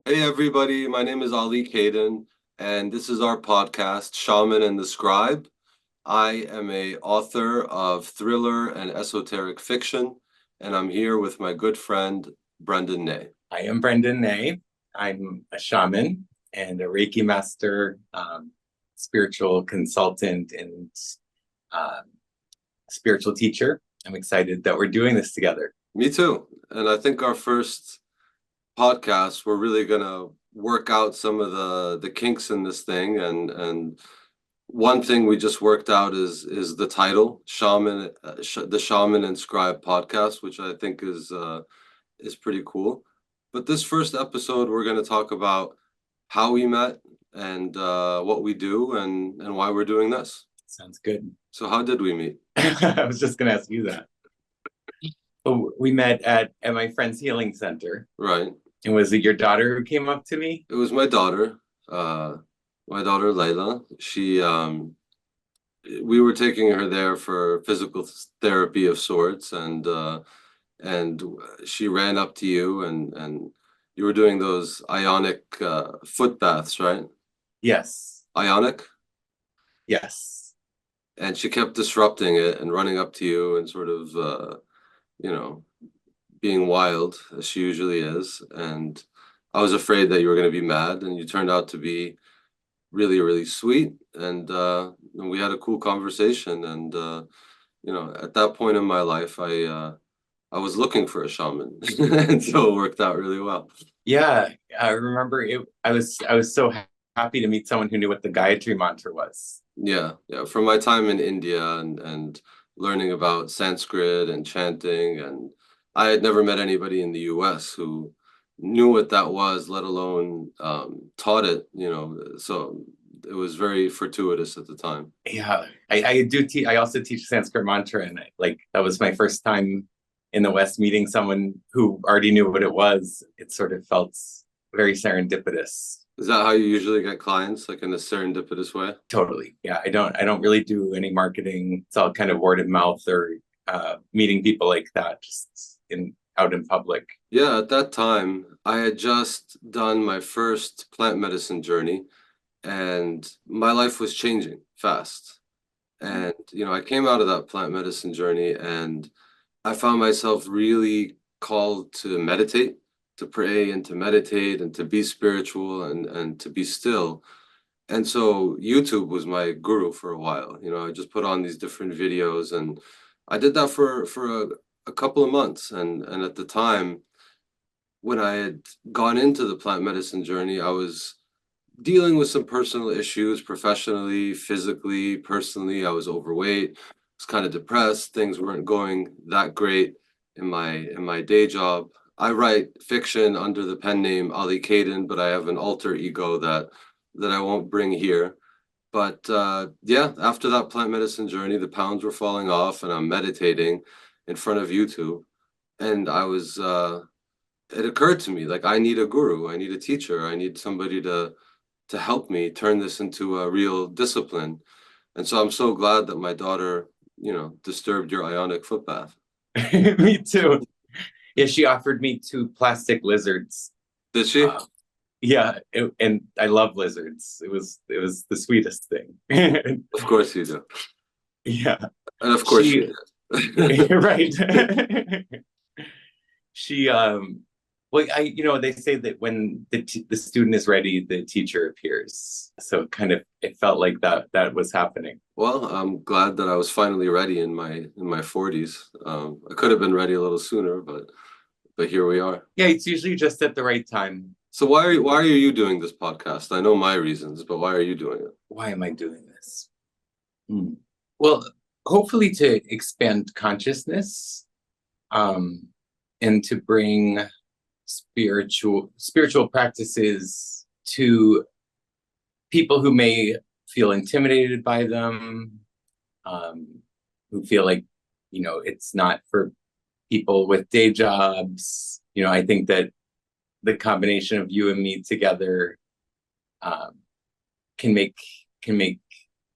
Hey everybody, my name is Ali Kaden, and this is our podcast, Shaman and the Scribe. I am a author of thriller and esoteric fiction, and I'm here with my good friend Brendon. I am Brendon. I'm a shaman and a Reiki master, spiritual consultant, and uh, spiritual teacher. I'm excited that we're doing this together. Me too. And I think our first podcast, we're really gonna work out some of the kinks in this thing, and one thing we just worked out is the title, Shaman, the Shaman and Scribe podcast, which I think is pretty cool. But this first episode, we're going to talk about how we met and what we do and why we're doing this. Sounds good. So how did we meet? I was just going to ask you that. We met at my friend's healing center. Right. And was it your daughter who came up to me? It was my daughter, Layla. We were taking her there for physical therapy of sorts, and she ran up to you, and you were doing those ionic foot baths, right? Yes. Ionic? Yes. And she kept disrupting it and running up to you and sort of, being wild, as she usually is. And I was afraid that you were going to be mad, and you turned out to be really, really sweet. And we had a cool conversation. And, at that point in my life, I was looking for a shaman, and so it worked out really well. Yeah, I remember it. I was so happy to meet someone who knew what the Gayatri mantra was. Yeah. From my time in India and learning about Sanskrit and chanting, and I had never met anybody in the US who knew what that was, let alone taught it, so it was very fortuitous at the time. Yeah, I do teach. I also teach Sanskrit mantra, and that was my first time in the West meeting someone who already knew what it was. It sort of felt very serendipitous. Is that how you usually get clients, like in a serendipitous way? Totally. Yeah, I don't really do any marketing. It's all kind of word of mouth or meeting people like that, just out in public. Yeah, at that time, I had just done my first plant medicine journey, and my life was changing fast. And, I came out of that plant medicine journey, and I found myself really called to meditate, to pray and to meditate and to be spiritual and to be still. And so YouTube was my guru for a while. I just put on these different videos, and I did that for a couple of months. And at the time, when I had gone into the plant medicine journey, I was dealing with some personal issues professionally, physically, personally. I was overweight, was kind of depressed. Things weren't going that great in my day job. I write fiction under the pen name Ali Kaden, but I have an alter ego that I won't bring here. But yeah, after that plant medicine journey, the pounds were falling off, and I'm meditating in front of YouTube. And it occurred to me, like, I need a guru, I need a teacher, I need somebody to help me turn this into a real discipline. And so I'm so glad that my daughter, disturbed your ionic foot bath. Me too. Yeah, she offered me 2 plastic lizards. Did she? Yeah, and I love lizards. It was the sweetest thing. Of course you do. Yeah, And of course she you did. right. She well, they say that when the student is ready, the teacher appears. So it felt like that was happening. Well, I'm glad that I was finally ready in my 40s. I could have been ready a little sooner, but here we are. Yeah, it's usually just at the right time. So why are you doing this podcast? I know my reasons, but why are you doing it? Why am I doing this? Well, hopefully to expand consciousness, and to bring spiritual practices to people who may feel intimidated by them, who feel like it's not for people with day jobs. I think that the combination of you and me together can make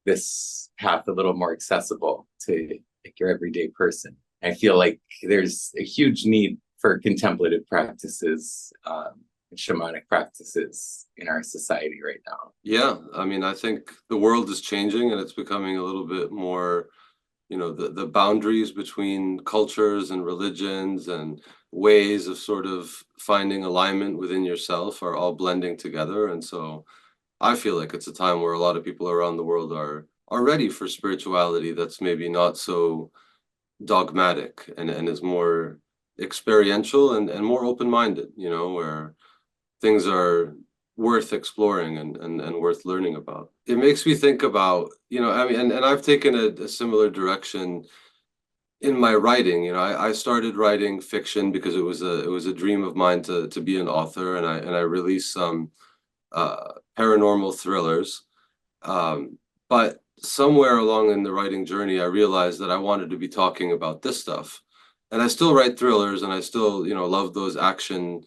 this path a little more accessible to like your everyday person. I feel like there's a huge need for contemplative practices shamanic practices in our society right now. Yeah, I mean, I think the world is changing and it's becoming a little bit more, the boundaries between cultures and religions and ways of sort of finding alignment within yourself are all blending together. And so I feel like it's a time where a lot of people around the world are ready for spirituality that's maybe not so dogmatic and is more experiential and more open-minded, where things are worth exploring and worth learning about. It makes me think about, I mean, and I've taken a similar direction in my writing. I started writing fiction because it was a dream of mine to be an author, and I released some paranormal thrillers. But somewhere along in the writing journey, I realized that I wanted to be talking about this stuff. And I still write thrillers and I still, love those action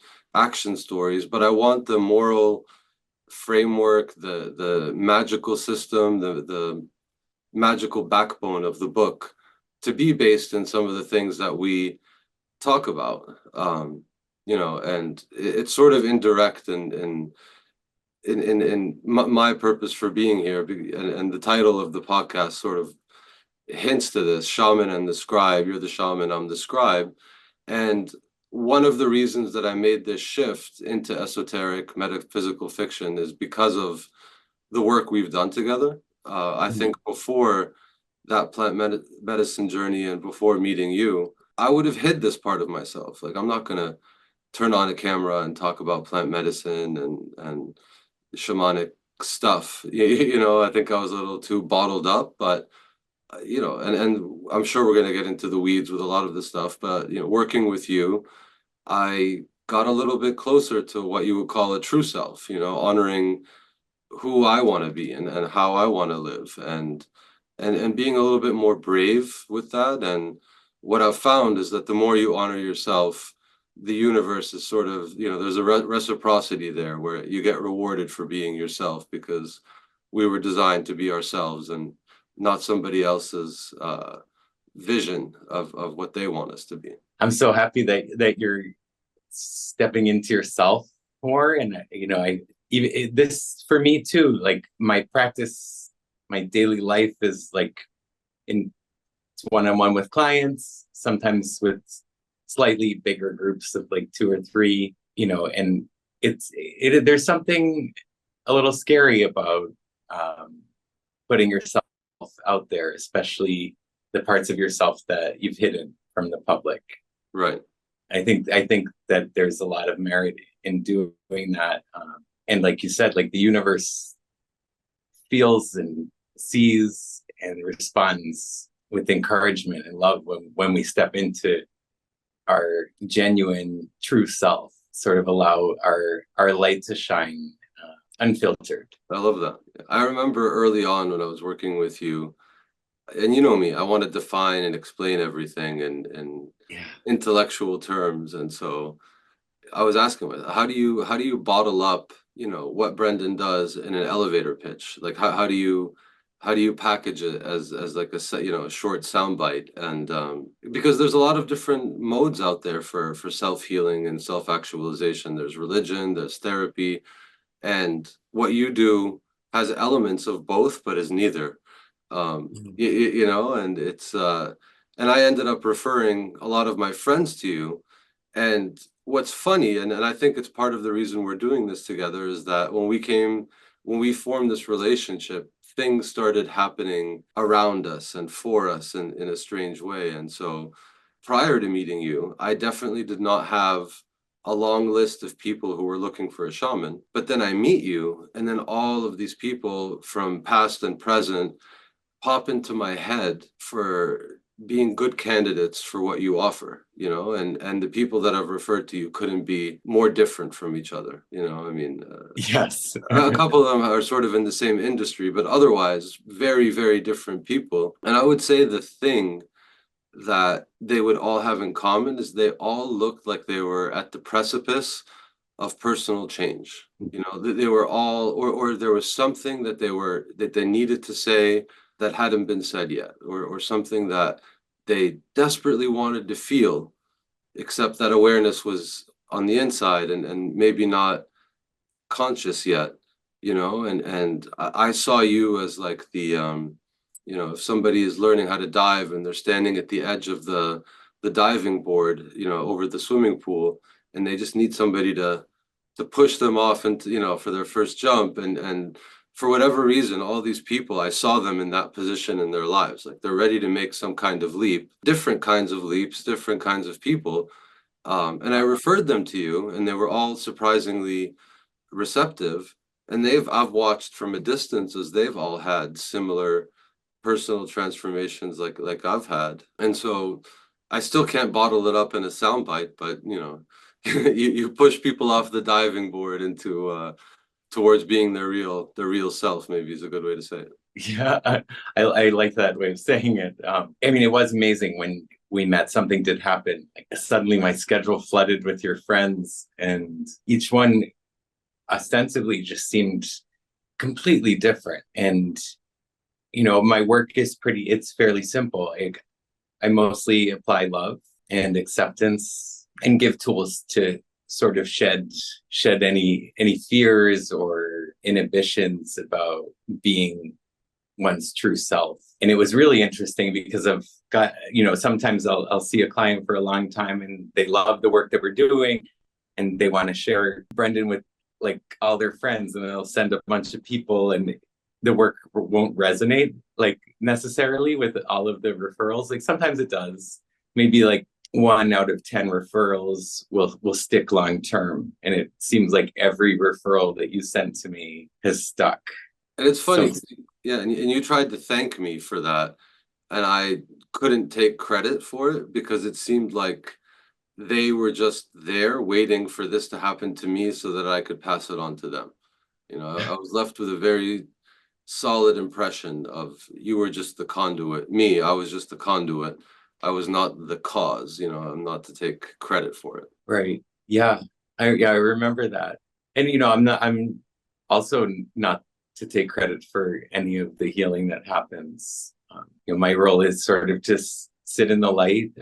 stories, but I want the moral framework, the magical system, the magical backbone of the book to be based in some of the things that we talk about. And it's sort of indirect in my purpose for being here, and the title of the podcast sort of hints to this: Shaman and the Scribe. You're the shaman, I'm the scribe. And one of the reasons that I made this shift into esoteric metaphysical fiction is because of the work we've done together. I think before that medicine journey and before meeting you, I would have hid this part of myself. Like, I'm not going to turn on a camera and talk about plant medicine and shamanic stuff. I think I was a little too bottled up, but and I'm sure we're going to get into the weeds with a lot of this stuff, but working with you, I got a little bit closer to what you would call a true self, honoring who I want to be and how I want to live, and being a little bit more brave with that. And what I've found is that the more you honor yourself, the universe is sort of, there's a reciprocity there where you get rewarded for being yourself, because we were designed to be ourselves and not somebody else's vision of what they want us to be. I'm so happy that you're stepping into yourself more. And this for me too, like my practice, my daily life is like in one-on-one with clients, sometimes with slightly bigger groups of like 2 or 3, and there's something a little scary about putting yourself out there, especially the parts of yourself that you've hidden from the public. Right. I think that there's a lot of merit in doing that. And like you said, like the universe feels and sees and responds with encouragement and love when we step into our genuine true self, sort of allow our light to shine unfiltered. I love that. I remember early on when I was working with you, and you know me, I want to define and explain everything in intellectual terms. And so I was asking, how do you bottle up, what Brendon does in an elevator pitch? Like, how do you package it as like a short soundbite? And because there's a lot of different modes out there for self-healing and self-actualization. There's religion, there's therapy, and what you do has elements of both, but is neither. And it's and I ended up referring a lot of my friends to you. And what's funny, and I think it's part of the reason we're doing this together, is that when we formed this relationship, things started happening around us and for us in a strange way. And so prior to meeting you, I definitely did not have a long list of people who were looking for a shaman. But then I meet you, and then all of these people from past and present pop into my head for being good candidates for what you offer, and the people that I've referred to you couldn't be more different from each other. I mean, yes, a couple of them are sort of in the same industry, but otherwise very, very different people. And I would say the thing that they would all have in common is they all looked like they were at the precipice of personal change. They were all, or there was something that they needed to say that hadn't been said yet, or something that they desperately wanted to feel, except that awareness was on the inside and maybe not conscious yet, and I saw you as like if somebody is learning how to dive and they're standing at the edge of the diving board, over the swimming pool, and they just need somebody to push them off into, for their first jump, and for whatever reason, all these people, I saw them in that position in their lives, like they're ready to make some kind of leap, different kinds of leaps, different kinds of people. And I referred them to you, and they were all surprisingly receptive. And I've watched from a distance as they've all had similar personal transformations like I've had. And so I still can't bottle it up in a soundbite, but you push people off the diving board into towards being their real self, maybe is a good way to say it. Yeah, I like that way of saying it. I mean, it was amazing when we met. Something did happen. Like, suddenly, my schedule flooded with your friends, and each one ostensibly just seemed completely different. And my work is it's fairly simple. I mostly apply love and acceptance and give tools to sort of shed any fears or inhibitions about being one's true self. And it was really interesting because I've got, sometimes I'll see a client for a long time and they love the work that we're doing and they want to share Brendon with like all their friends, and they'll send a bunch of people and the work won't resonate like necessarily with all of the referrals. Like sometimes it does. Maybe like 1 out of 10 referrals will stick long term. And it seems like every referral that you sent to me has stuck. And it's funny, So yeah, and you tried to thank me for that, and I couldn't take credit for it because it seemed like they were just there waiting for this to happen to me so that I could pass it on to them. I was left with a very solid impression of you were just the conduit. Me, I was just the conduit. I was not the cause, I'm not to take credit for it. right. Yeah. I remember that. And I'm also not to take credit for any of the healing that happens. My role is sort of just sit in the light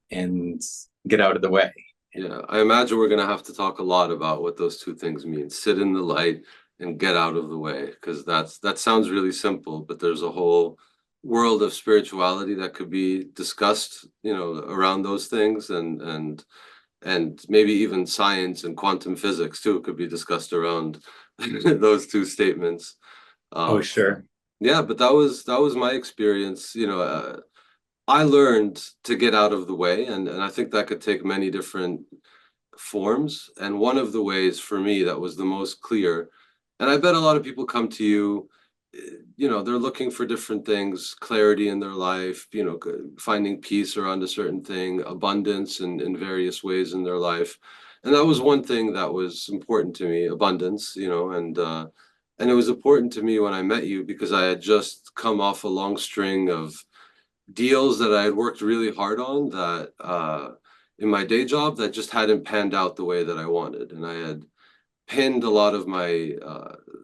and get out of the way. Yeah, I imagine we're gonna have to talk a lot about what those two things mean. Sit in the light and get out of the way, because that sounds really simple, but there's a whole world of spirituality that could be discussed, around those things, and maybe even science and quantum physics too could be discussed around those two statements. Oh, Um, sure. yeah, but that was my experience. I learned to get out of the way, and I think that could take many different forms. And one of the ways for me that was the most clear, and I bet a lot of people come to you, they're looking for different things, clarity in their life, finding peace around a certain thing, abundance in various ways in their life. And that was one thing that was important to me, abundance, and it was important to me when I met you because I had just come off a long string of deals that I had worked really hard on that in my day job that just hadn't panned out the way that I wanted. And I had pinned a lot of my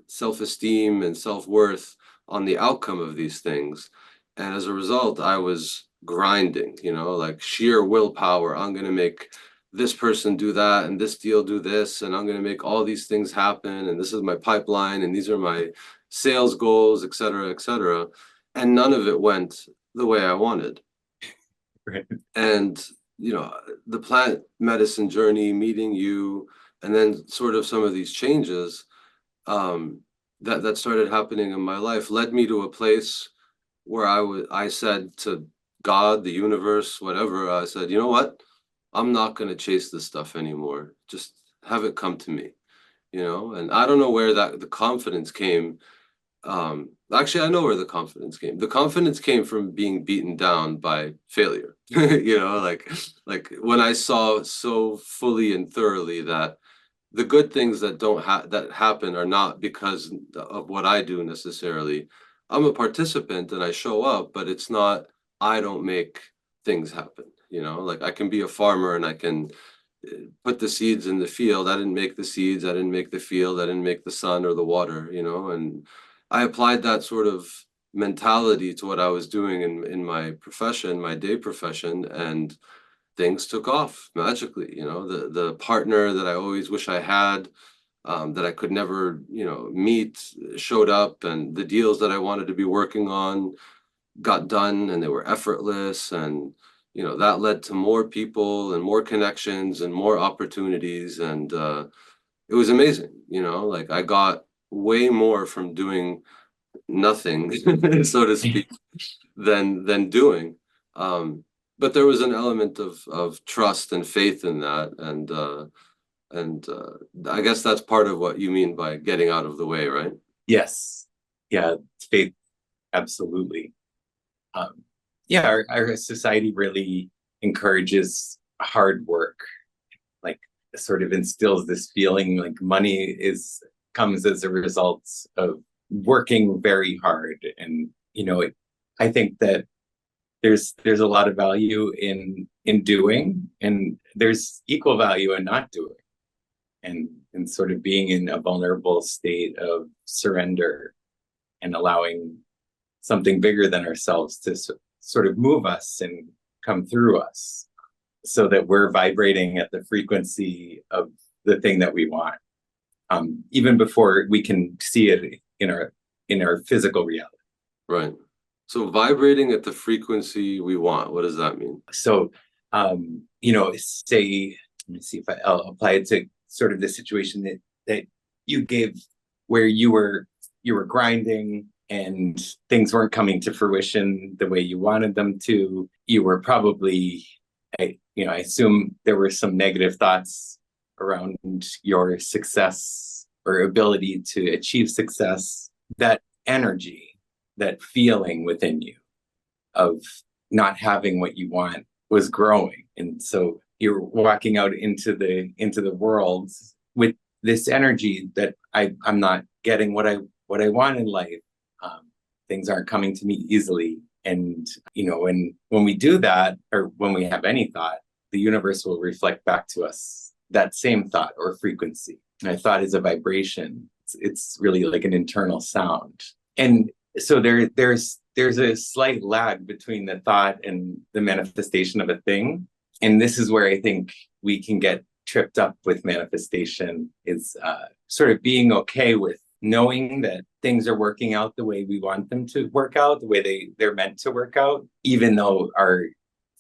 self-esteem and self-worth on the outcome of these things. And as a result, I was grinding, like sheer willpower. I'm going to make this person do that and this deal do this, and I'm going to make all these things happen. And this is my pipeline, and these are my sales goals, et cetera, et cetera. And none of it went the way I wanted. Right. And, the plant medicine journey, meeting you, and then sort of some of these changes um, that started happening in my life led me to a place where I said to God, the universe, whatever, I said, you know what? I'm not going to chase this stuff anymore. Just have it come to me, and I don't know where the confidence came. Actually, I know where the confidence came. The confidence came from being beaten down by failure. Like when I saw so fully and thoroughly that the good things that don't that happen are not because of what I do necessarily. I'm a participant and I show up, but it's not, I don't make things happen. Like I can be a farmer and I can put the seeds in the field. I didn't make the seeds, I didn't make the field, I didn't make the sun or the water, and I applied that sort of mentality to what I was doing in my profession, my day profession, and things took off magically. The partner that I always wish I had, that I could never, meet, showed up, and the deals that I wanted to be working on got done, and they were effortless. And that led to more people and more connections and more opportunities. And it was amazing. Like, I got way more from doing nothing, so to speak, than doing. But there was an element of trust and faith in that. And I guess that's part of what you mean by getting out of the way, right? Yes. Yeah, faith, absolutely. Yeah, our society really encourages hard work, like sort of instills this feeling like money comes as a result of working very hard. And I think that there's a lot of value in doing, and there's equal value in not doing, and sort of being in a vulnerable state of surrender and allowing something bigger than ourselves to sort of move us and come through us, so that we're vibrating at the frequency of the thing that we want, even before we can see it in our physical reality. Right. So vibrating at the frequency we want, what does that mean? So, say, let me see if I'll apply it to sort of the situation that you gave, where you were grinding and things weren't coming to fruition the way you wanted them to. You were probably, I assume there were some negative thoughts around your success or ability to achieve success. That energy, that feeling within you of not having what you want was growing. And so you're walking out into the world with this energy that I'm not getting what I want in life. Things aren't coming to me easily. And, when we do that, or when we have any thought, the universe will reflect back to us that same thought or frequency. And a thought is a vibration. It's really like an internal sound. And so there's a slight lag between the thought and the manifestation of a thing. And this is where I think we can get tripped up with manifestation, is sort of being okay with knowing that things are working out the way we want them to work out, the way they're meant to work out, even though our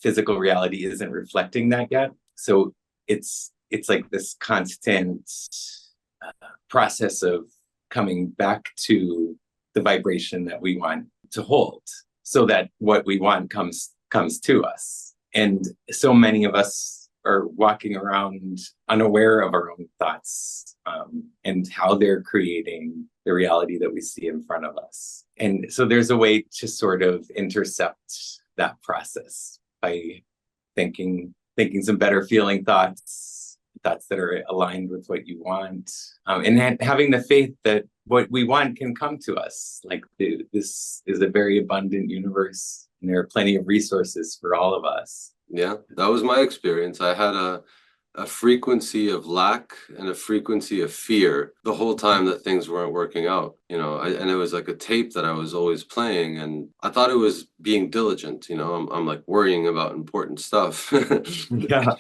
physical reality isn't reflecting that yet. So it's like this constant process of coming back to the vibration that we want to hold, so that what we want comes to us. And so many of us are walking around unaware of our own thoughts, and how they're creating the reality that we see in front of us. And so there's a way to sort of intercept that process by thinking some better feeling thoughts that are aligned with what you want, and having the faith that what we want can come to us. Like, this is a very abundant universe, and there are plenty of resources for all of us. Yeah, that was my experience. I had a frequency of lack and a frequency of fear the whole time that things weren't working out. And it was like a tape that I was always playing, and I thought it was being diligent. I'm like worrying about important stuff. Yeah.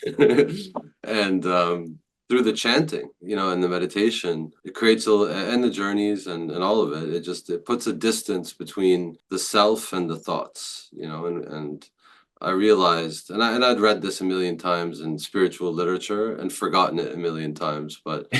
And through the chanting, and the meditation, it creates and the journeys and all of it. It puts a distance between the self and the thoughts. And I realized, and I'd read this a million times in spiritual literature and forgotten it a million times, but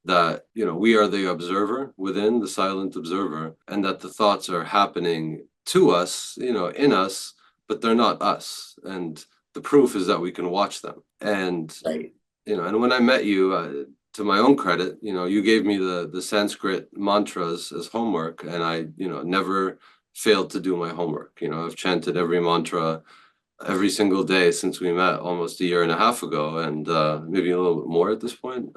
that, we are the observer within, the silent observer, and that the thoughts are happening to us, in us, but they're not us. And the proof is that we can watch them. And, Right. And when I met you, to my own credit, you gave me the Sanskrit mantras as homework, and I, never failed to do my homework. I've chanted every mantra every single day since we met almost a year and a half ago, and maybe a little bit more at this point.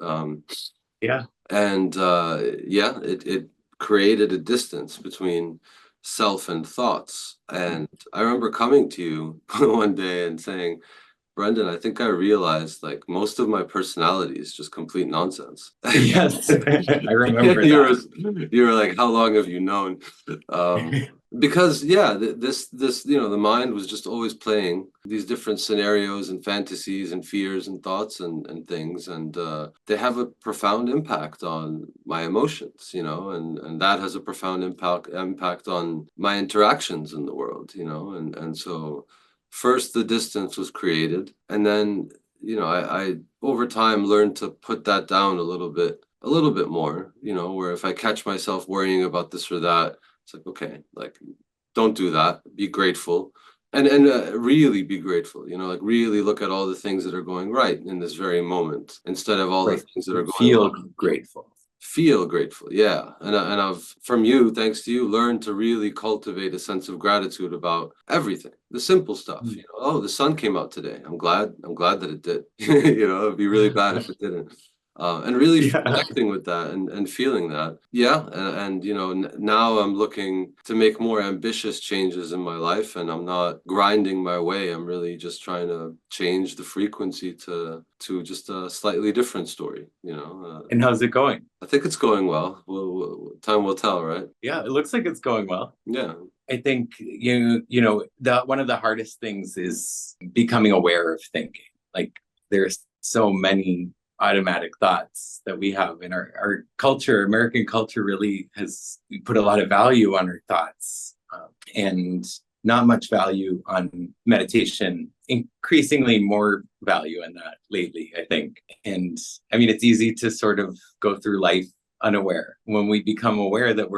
Yeah. And it created a distance between self and thoughts. And I remember coming to you one day and saying, Brendon, I think I realized like most of my personality is just complete nonsense. Yes, I remember you were that. you were like, how long have you known? Because yeah, this the mind was just always playing these different scenarios and fantasies and fears and thoughts and things, and they have a profound impact on my emotions, and that has a profound impact on my interactions in the world, and so first the distance was created, and then I over time learned to put that down a little bit more, where if I catch myself worrying about this or that, it's like, okay, like don't do that. Be grateful, and really be grateful. Like really look at all the things that are going right in this very moment instead of all the Right. things that are going Feel wrong. grateful. Feel grateful, yeah, and I've from you, thanks to you, learned to really cultivate a sense of gratitude about everything, the simple stuff. Mm. Oh, the sun came out today. I'm glad that it did. It'd be really bad if it didn't. And really Yeah. connecting with that and feeling that, yeah, and now I'm looking to make more ambitious changes in my life, and I'm not grinding my way. I'm really just trying to change the frequency to just a slightly different story. And how's it going? I think it's going well. Time will tell, right? Yeah, it looks like it's going well. Yeah. I think the one of the hardest things is becoming aware of thinking. Like there's so many automatic thoughts that we have in our culture. American culture really has put a lot of value on our thoughts, and not much value on meditation. Increasingly more value in that lately, I think. And I mean, it's easy to sort of go through life unaware. When we become aware that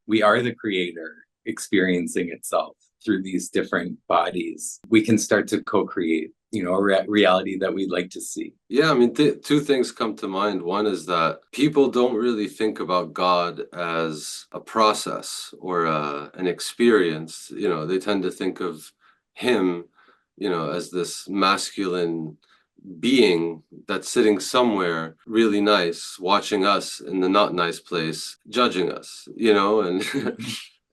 we are the creator experiencing itself through these different bodies, we can start to co-create, a reality that we'd like to see. Yeah, I mean, two things come to mind. One is that people don't really think about God as a process or an experience. They tend to think of him, as this masculine being that's sitting somewhere really nice, watching us in the not nice place, judging us, and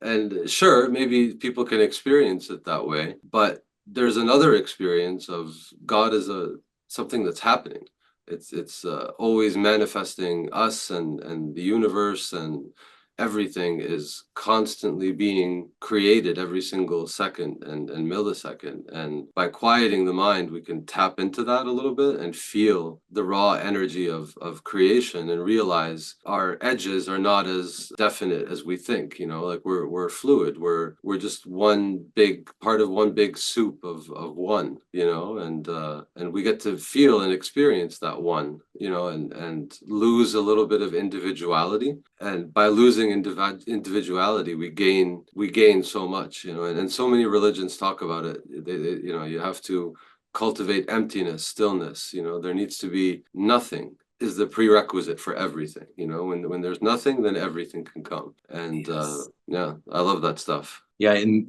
and sure, maybe people can experience it that way, but there's another experience of God as a something that's happening. It's always manifesting us and the universe, and everything is constantly being created every single second and millisecond. And by quieting the mind, we can tap into that a little bit and feel the raw energy of creation and realize our edges are not as definite as we think, like we're fluid. We're just one big part of one big soup of one, and we get to feel and experience that one, and lose a little bit of individuality. And by losing individuality, we gain so much, and so many religions talk about it. You have to cultivate emptiness, stillness. There needs to be nothing is the prerequisite for everything. When there's nothing, then everything can come. And Yes. yeah, I love that stuff. Yeah, in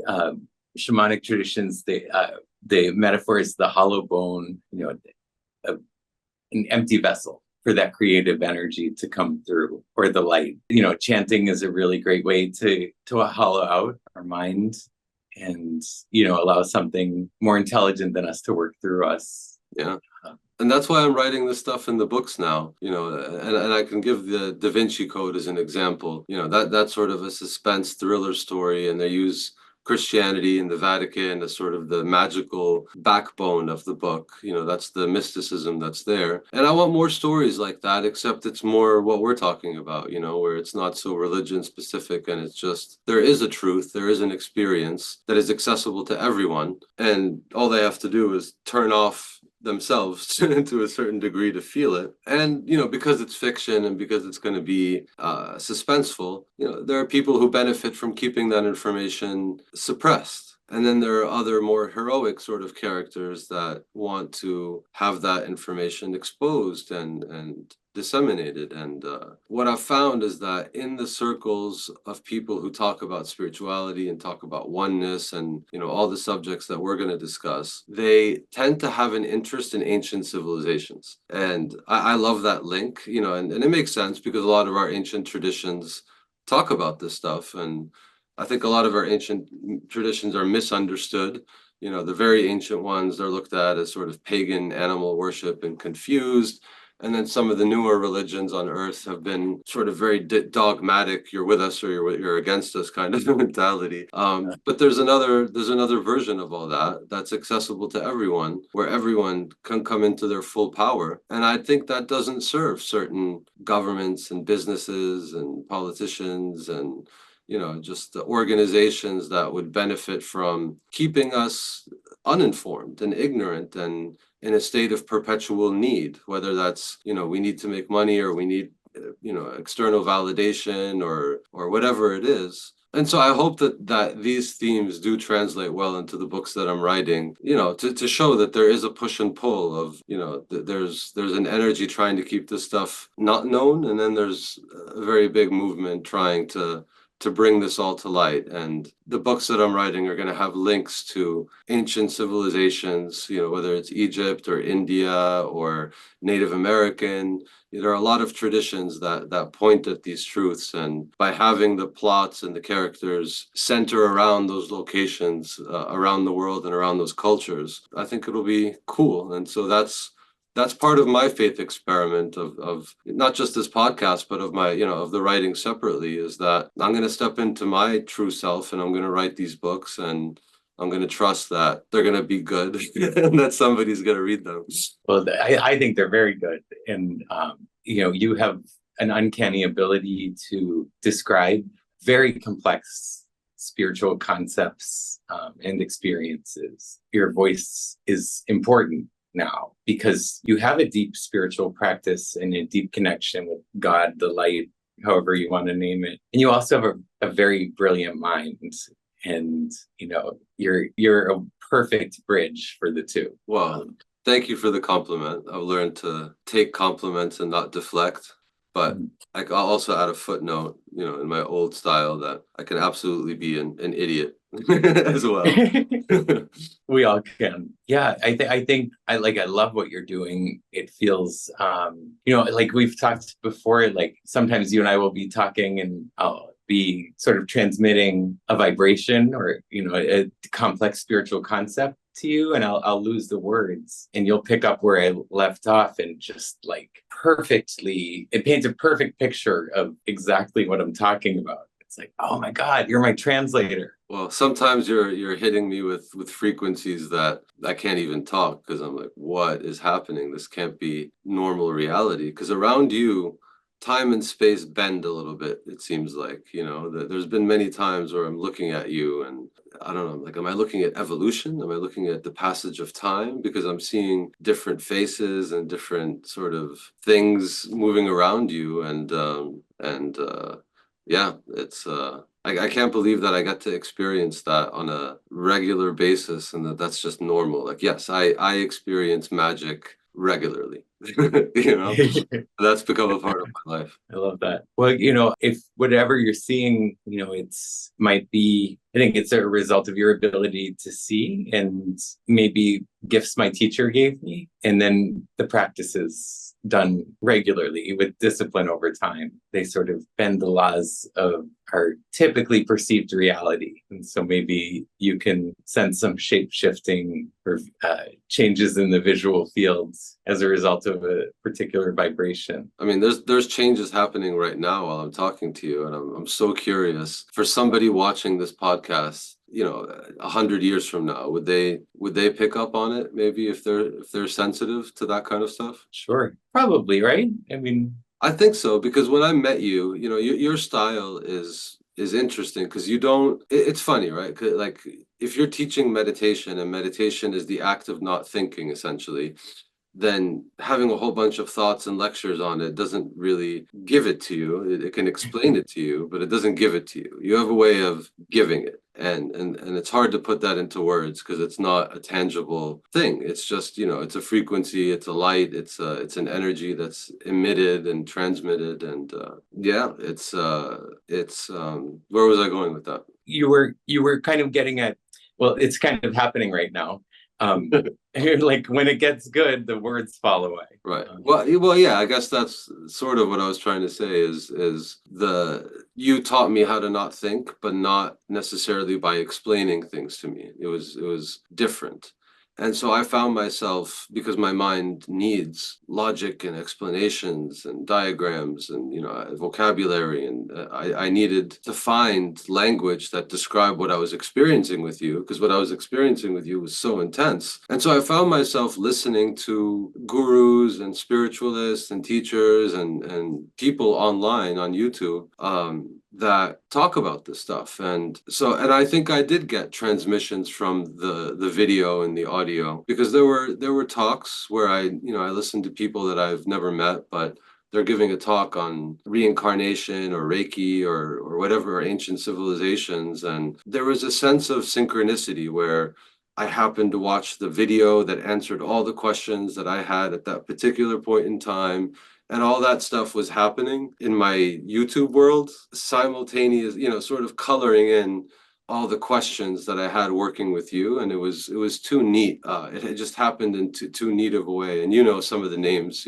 shamanic traditions, the metaphor is the hollow bone, a, an empty vessel for that creative energy to come through, or the light. Chanting is a really great way to hollow out our mind and allow something more intelligent than us to work through us. Yeah. And that's why I'm writing this stuff in the books now, and I can give the Da Vinci Code as an example. That's sort of a suspense thriller story, and they use Christianity and the Vatican as sort of the magical backbone of the book. That's the mysticism that's there. And I want more stories like that, except it's more what we're talking about, where it's not so religion specific, and it's just there is a truth, there is an experience that is accessible to everyone, and all they have to do is turn off themselves to a certain degree to feel it. And because it's fiction and because it's going to be suspenseful, there are people who benefit from keeping that information suppressed. And then there are other more heroic sort of characters that want to have that information exposed and disseminated. And what I've found is that in the circles of people who talk about spirituality and talk about oneness and all the subjects that we're going to discuss, they tend to have an interest in ancient civilizations. And I love that link, and it makes sense because a lot of our ancient traditions talk about this stuff. And I think a lot of our ancient traditions are misunderstood. the very ancient ones, they're looked at as sort of pagan animal worship and confused. And then some of the newer religions on earth have been sort of very dogmatic. You're with us or you're against us kind of mentality. But there's another version of all that that's accessible to everyone, where everyone can come into their full power. And I think that doesn't serve certain governments and businesses and politicians and just the organizations that would benefit from keeping us uninformed and ignorant and in a state of perpetual need, whether that's, we need to make money or we need, external validation or whatever it is. And so I hope that these themes do translate well into the books that I'm writing, to show that there is a push and pull of, there's an energy trying to keep this stuff not known. And then there's a very big movement trying to bring this all to light. And the books that I'm writing are going to have links to ancient civilizations, whether it's Egypt or India or Native American. There are a lot of traditions that point at these truths. And by having the plots and the characters center around those locations, around the world and around those cultures, I think it'll be cool. And so that's part of my faith experiment of not just this podcast, but of my, of the writing separately, is that I'm going to step into my true self and I'm going to write these books and I'm going to trust that they're going to be good and that somebody's going to read them. Well, I think they're very good. And, you have an uncanny ability to describe very complex spiritual concepts and experiences. Your voice is important now because you have a deep spiritual practice and a deep connection with God, the light, however you want to name it. And you also have a very brilliant mind. And, you're a perfect bridge for the two. Well, thank you for the compliment. I've learned to take compliments and not deflect. But I'll also add a footnote, in my old style, that I can absolutely be an idiot as well. We all can. Yeah, I think I love what you're doing. It feels, like we've talked before, like sometimes you and I will be talking and I'll be sort of transmitting a vibration or, a complex spiritual concept to you, and I'll lose the words and you'll pick up where I left off and just it paints a perfect picture of exactly what I'm talking about. It's like, oh my God, you're my translator. Well, sometimes you're hitting me with frequencies that I can't even talk because I'm like, what is happening? This can't be normal reality. Because around you, time and space bend a little bit, it seems like, there's been many times where I'm looking at you and I don't know, like, am I looking at evolution? Am I looking at the passage of time? Because I'm seeing different faces and different sort of things moving around you. Yeah, it's, I can't believe that I got to experience that on a regular basis and that's just normal. Like, yes, I experience magic regularly. That's become a part of my life. I love that. Well, if whatever you're seeing, I think it's a result of your ability to see and maybe gifts my teacher gave me, and then the practices done regularly with discipline over time. They sort of bend the laws of our typically perceived reality. And so maybe you can sense some shape shifting or changes in the visual fields as a result of a particular vibration. I mean, there's changes happening right now while I'm talking to you, and I'm so curious. For somebody watching this podcast, 100 years from now, would they pick up on it? Maybe if they're sensitive to that kind of stuff. Sure, probably, right? I mean, I think so, because when I met you, your style is interesting because you don't. It's funny, right? 'Cause, like, if you're teaching meditation and meditation is the act of not thinking, essentially, then having a whole bunch of thoughts and lectures on it doesn't really give it to you. It can explain it to you, but it doesn't give it to you. You have a way of giving it. And it's hard to put that into words because it's not a tangible thing. It's just, it's a frequency, it's a light, it's an energy that's emitted and transmitted. And yeah, it's where was I going with that? You were kind of getting at, well, it's kind of happening right now. Like when it gets good, the words fall away. Right. Well, yeah, I guess that's sort of what I was trying to say is you taught me how to not think, but not necessarily by explaining things to me. It was different. And so I found myself, because my mind needs logic and explanations and diagrams and vocabulary, and I needed to find language that described what I was experiencing with you, because what I was experiencing with you was so intense. And so I found myself listening to gurus and spiritualists and teachers and people online on YouTube, that talk about this stuff. And I think I did get transmissions from the video and the audio, because there were talks where I listened to people that I've never met, but they're giving a talk on reincarnation or Reiki or whatever ancient civilizations. And there was a sense of synchronicity where I happened to watch the video that answered all the questions that I had at that particular point in time. And all that stuff was happening in my YouTube world, simultaneous, sort of coloring in all the questions that I had working with you. And it was too neat. It had just happened in too neat of a way. And some of the names,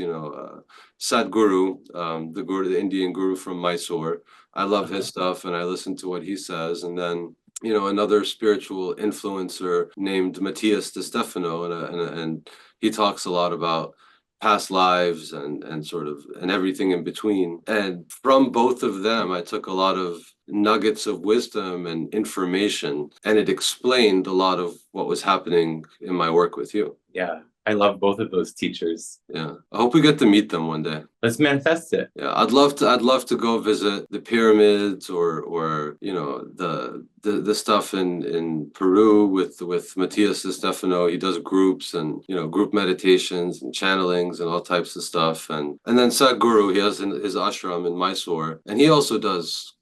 Sadhguru, the Indian guru from Mysore. I love his stuff and I listen to what he says. And then another spiritual influencer named Matthias De Stefano, and he talks a lot about past lives and sort of and everything in between. And from both of them, I took a lot of nuggets of wisdom and information, and it explained a lot of what was happening in my work with you. Yeah, I love both of those teachers. Yeah, I hope we get to meet them one day. Let's manifest it. Yeah, I'd love to go visit the pyramids or the stuff in Peru with Matias De Stefano. He does groups and group meditations and channelings and all types of stuff. And then Sadhguru, he has his ashram in Mysore, and he also does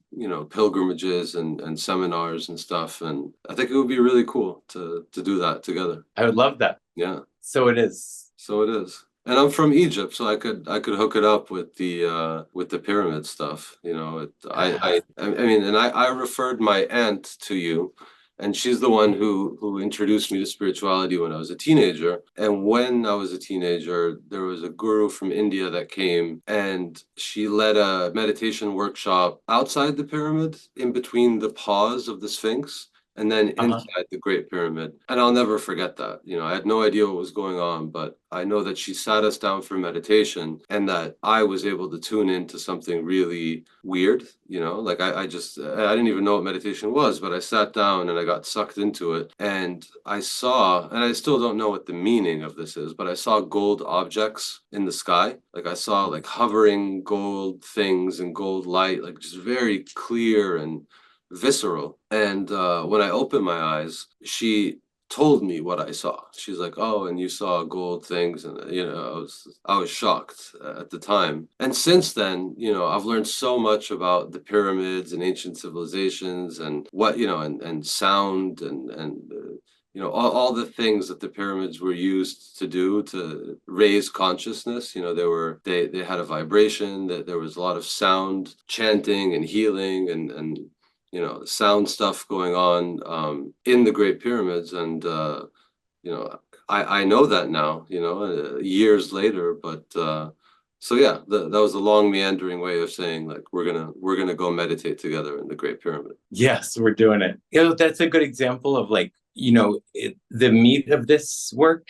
pilgrimages and seminars and stuff. And I think it would be really cool to do that together. I would love that. Yeah. So it is. So it is. And I'm from Egypt, so I could hook it up with the pyramid stuff. I mean, and I referred my aunt to you, and she's the one who introduced me to spirituality when I was a teenager. And when I was a teenager, there was a guru from India that came, and she led a meditation workshop outside the pyramid, in between the paws of the Sphinx, and then inside the Great Pyramid. And I'll never forget that. I had no idea what was going on, but I know that she sat us down for meditation, and that I was able to tune into something really weird. Like I didn't even know what meditation was, but I sat down and I got sucked into it. And I saw, and I still don't know what the meaning of this is, but I saw gold objects in the sky. Like I saw like hovering gold things and gold light, like just very clear and visceral. And when I opened my eyes, she told me what I saw. She's like, "Oh, and you saw gold things," and I was shocked at the time. And since then, I've learned so much about the pyramids and ancient civilizations and what and sound and all the things that the pyramids were used to do to raise consciousness. They had a vibration, that there was a lot of sound, chanting and healing and sound stuff going on in the Great Pyramids. And I know that now, years later. But so yeah, that was a long meandering way of saying, like, we're gonna go meditate together in the Great Pyramid. Yes, we're doing it. That's a good example of like, the meat of this work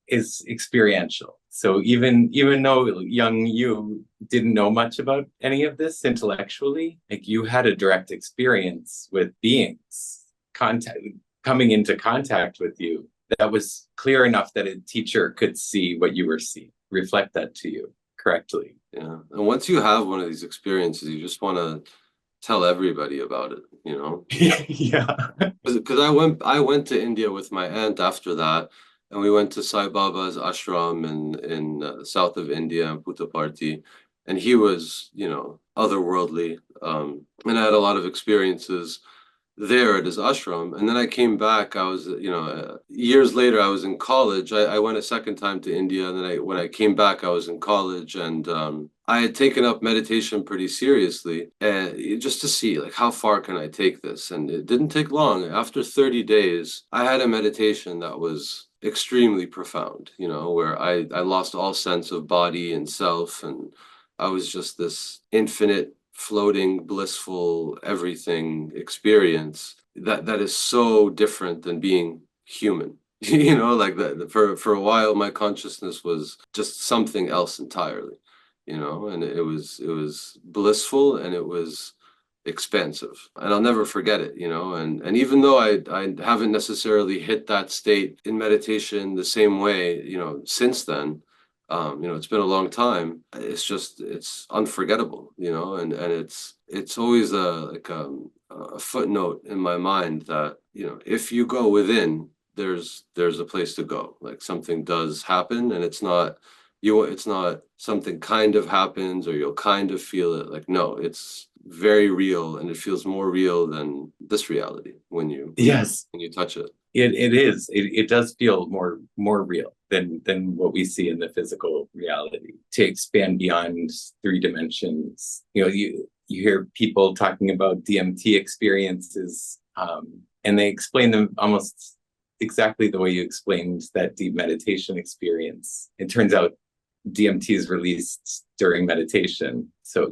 is experiential. So even though young you didn't know much about any of this intellectually, like you had a direct experience with beings coming into contact with you that was clear enough that a teacher could see what you were seeing, reflect that to you correctly. Yeah. And once you have one of these experiences, you just want to tell everybody about it, Yeah. Because I went to India with my aunt after that. And we went to Sai Baba's ashram in south of India, in Puttaparthi, and he was, otherworldly. And I had a lot of experiences there at his ashram. And then I came back. I was, years later, I was in college. I went a second time to India, and then when I came back, I was in college, and I had taken up meditation pretty seriously, and just to see like how far can I take this. And it didn't take long. After 30 days, I had a meditation that was extremely profound, where I lost all sense of body and self, and I was just this infinite, floating, blissful everything experience that is so different than being human. Like that for a while my consciousness was just something else entirely, and it was blissful, and it was expansive, and I'll never forget it, and even though I haven't necessarily hit that state in meditation the same way, since then, it's been a long time. It's unforgettable, and it's always a footnote in my mind that, if you go within, there's a place to go. Like, something does happen, and it's not something kind of happens or you'll kind of feel it. Like, no, it's very real, and it feels more real than this reality when you Yes, when you touch it. it is. It does feel more real than what we see in the physical reality. To expand beyond 3 dimensions, you hear people talking about DMT experiences, and they explain them almost exactly the way you explained that deep meditation experience. It turns out DMT is released during meditation. So,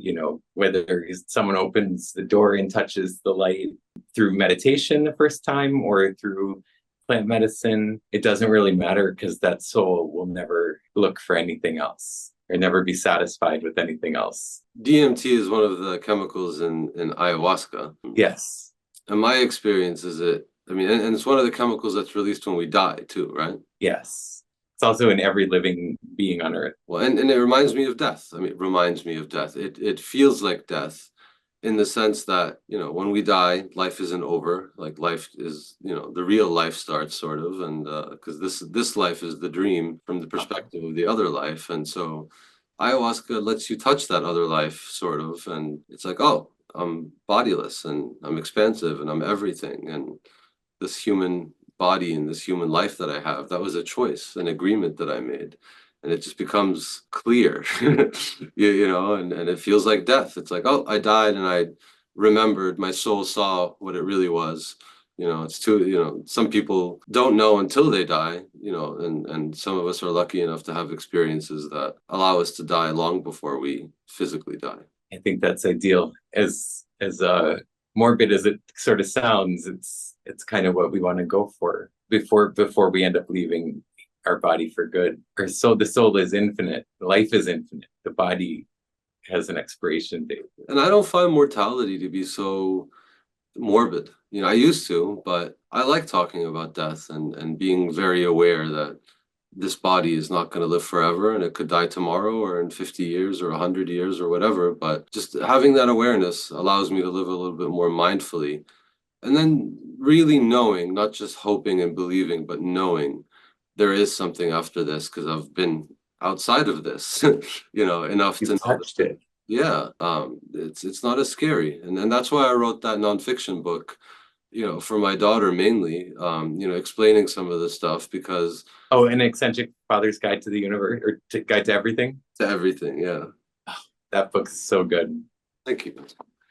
whether someone opens the door and touches the light through meditation the first time or through plant medicine, it doesn't really matter, because that soul will never look for anything else or never be satisfied with anything else. DMT is one of the chemicals in ayahuasca. Yes. And my experience is and it's one of the chemicals that's released when we die too, right? Yes. It's also in every living being on Earth. Well, and it reminds me of death. It reminds me of death. It feels like death, in the sense that, when we die, life isn't over. Like, life is, the real life starts, sort of, and because this life is the dream from the perspective of the other life. And so ayahuasca lets you touch that other life, sort of, and it's like, oh, I'm bodiless, and I'm expansive, and I'm everything, and this human body and this human life that I have, that was a choice, an agreement that I made. And it just becomes clear, and it feels like death. It's like, oh, I died, and I remembered, my soul saw what it really was. It's too, some people don't know until they die, and some of us are lucky enough to have experiences that allow us to die long before we physically die. I think that's ideal. As morbid as it sort of sounds, it's kind of what we want to go for before we end up leaving our body for good. The soul is infinite. Life is infinite. The body has an expiration date. And I don't find mortality to be so morbid. I used to, but I like talking about death, and being very aware that this body is not going to live forever, and it could die tomorrow or in 50 years or 100 years or whatever. But just having that awareness allows me to live a little bit more mindfully. And then really knowing, not just hoping and believing, but knowing there is something after this, because I've been outside of this, enough to You've know touched that, it. yeah, it's not as scary. And that's why I wrote that nonfiction book, for my daughter mainly, explaining some of the stuff, because Oh, an eccentric father's guide to the universe, or guide to everything. to everything, yeah. Oh, that book's so good. Thank you.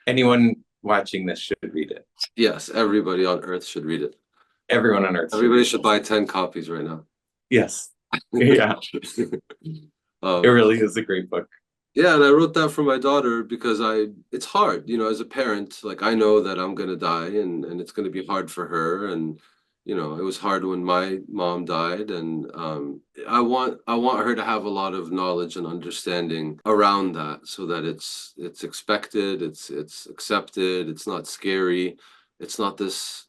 Anyone watching this should read it. Yes, everybody on Earth should read it. Everyone on Earth. Everybody should buy 10 copies right now. Yes. Yeah. It really is a great book. Yeah, and I wrote that for my daughter because it's hard, as a parent. Like, I know that I'm gonna die, and it's gonna be hard for her, and it was hard when my mom died, and I want her to have a lot of knowledge and understanding around that, so that it's expected, it's accepted, it's not scary, it's not this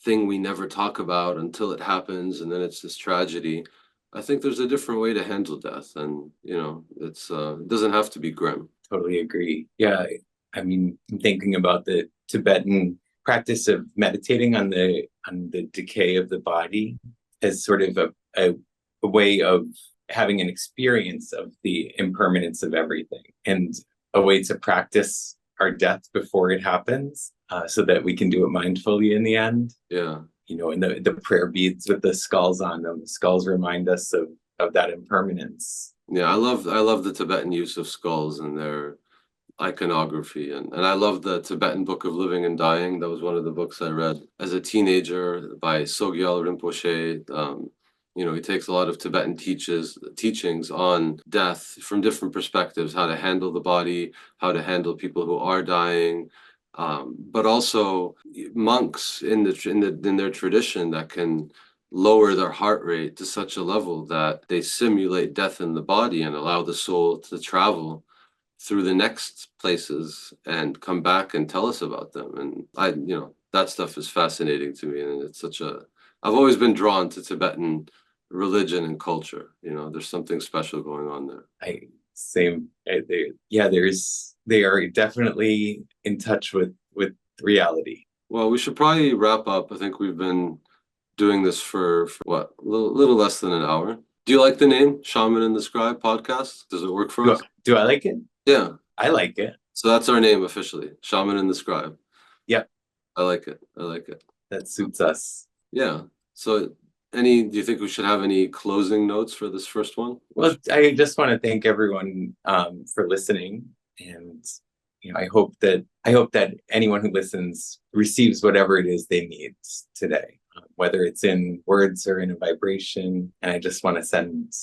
thing we never talk about until it happens, and then it's this tragedy. I think there's a different way to handle death, and it doesn't have to be grim. Totally agree. Yeah. I'm thinking about the Tibetan practice of meditating on the decay of the body as sort of a way of having an experience of the impermanence of everything, and a way to practice our death before it happens, so that we can do it mindfully in the end. Yeah. And the prayer beads with the skulls on them. The skulls remind us of that impermanence. Yeah, I love the Tibetan use of skulls and their iconography, and I love the Tibetan Book of Living and Dying. That was one of the books I read as a teenager by Sogyal Rinpoche. He takes a lot of Tibetan teachings on death from different perspectives, how to handle the body, how to handle people who are dying, but also monks in their tradition that can lower their heart rate to such a level that they simulate death in the body and allow the soul to travel through the next places and come back and tell us about them. And that stuff is fascinating to me. And I've always been drawn to Tibetan religion and culture. There's something special going on there. They are definitely in touch with reality. Well, we should probably wrap up. I think we've been doing this for what, a little less than an hour. Do you like the name Shaman and the Scribe podcast? Does it work for us? Do I like it? Yeah. I like it. So that's our name officially, Shaman and the Scribe. Yep. I like it. That suits us. Yeah. So do you think we should have any closing notes for this first one? Well, I just want to thank everyone for listening. And I hope that anyone who listens receives whatever it is they need today, whether it's in words or in a vibration. And I just want to send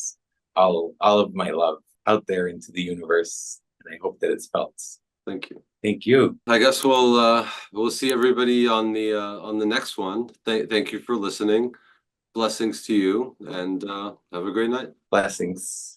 all of my love out there into the universe, and I hope that it's felt. Thank you. Thank you. I guess we'll see everybody on the next one. Thank you for listening. Blessings to you, and have a great night. Blessings.